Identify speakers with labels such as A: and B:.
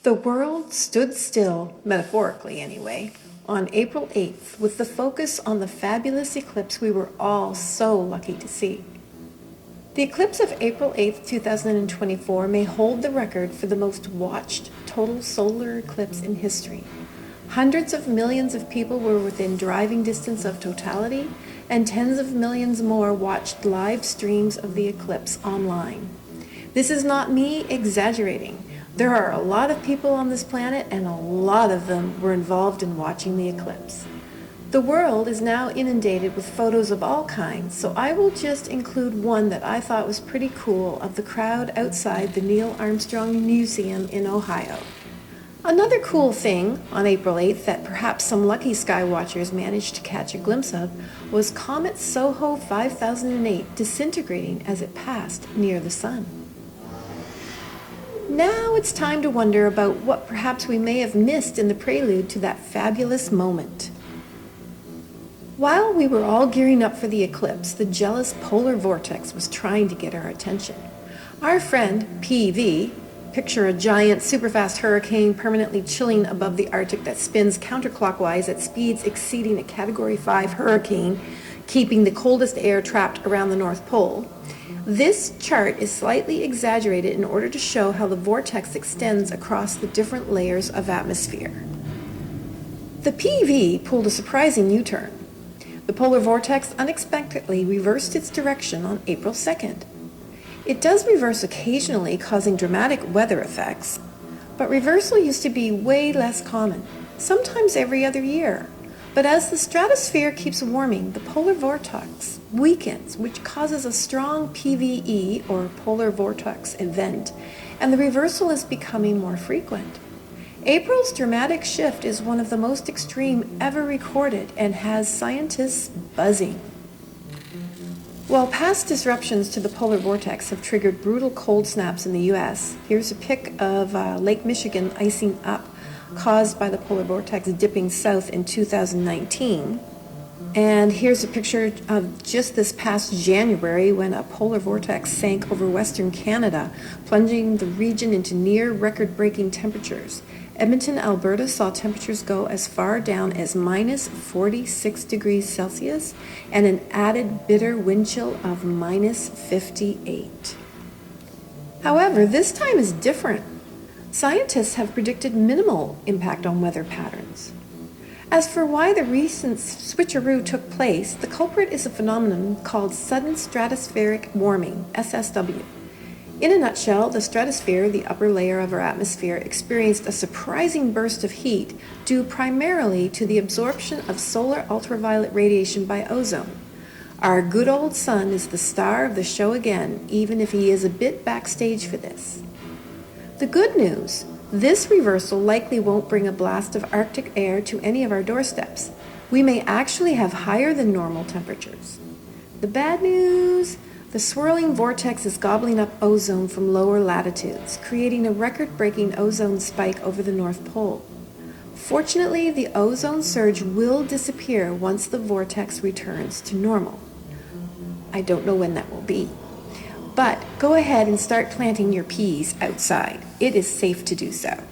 A: The world stood still, metaphorically anyway, on April 8th with the focus on the fabulous eclipse we were all so lucky to see. The eclipse of April 8th, 2024 may hold the record for the most watched total solar eclipse in history. Hundreds of millions of people were within driving distance of totality, and tens of millions more watched live streams of the eclipse online. This is not me exaggerating. There are a lot of people on this planet, and a lot of them were involved in watching the eclipse. The world is now inundated with photos of all kinds, so I will just include one that I thought was pretty cool of the crowd outside the Neil Armstrong Museum in Ohio. Another cool thing on April 8th that perhaps some lucky sky watchers managed to catch a glimpse of was comet SOHO 5008 disintegrating as it passed near the sun. Now it's time to wonder about what perhaps we may have missed in the prelude to that fabulous moment. While we were all gearing up for the eclipse, the jealous polar vortex was trying to get our attention. Our friend, PV, picture a giant superfast hurricane permanently chilling above the Arctic that spins counterclockwise at speeds exceeding a Category 5 hurricane, keeping the coldest air trapped around the North Pole. This chart is slightly exaggerated in order to show how the vortex extends across the different layers of atmosphere. The PV pulled a surprising U-turn. The polar vortex unexpectedly reversed its direction on April 2nd. It does reverse occasionally, causing dramatic weather effects, but reversal used to be way less common, sometimes every other year. But as the stratosphere keeps warming, the polar vortex weakens, which causes a strong PVE, or polar vortex event, and the reversal is becoming more frequent. April's dramatic shift is one of the most extreme ever recorded and has scientists buzzing. While past disruptions to the polar vortex have triggered brutal cold snaps in the U.S., here's a pic of Lake Michigan icing up, caused by the polar vortex dipping south in 2019. And here's a picture of just this past January when a polar vortex sank over Western Canada, plunging the region into near record-breaking temperatures. Edmonton, Alberta saw temperatures go as far down as minus 46 degrees Celsius and an added bitter wind chill of minus 58. However, this time is different. Scientists have predicted minimal impact on weather patterns. As for why the recent switcheroo took place, the culprit is a phenomenon called sudden stratospheric warming, SSW. In a nutshell, the stratosphere, the upper layer of our atmosphere, experienced a surprising burst of heat due primarily to the absorption of solar ultraviolet radiation by ozone. Our good old sun is the star of the show again, even if he is a bit backstage for this. The good news, this reversal likely won't bring a blast of Arctic air to any of our doorsteps. We may actually have higher than normal temperatures. The bad news, the swirling vortex is gobbling up ozone from lower latitudes, creating a record-breaking ozone spike over the North Pole. Fortunately, the ozone surge will disappear once the vortex returns to normal. I don't know when that will be. But go ahead and start planting your peas outside. It is safe to do so.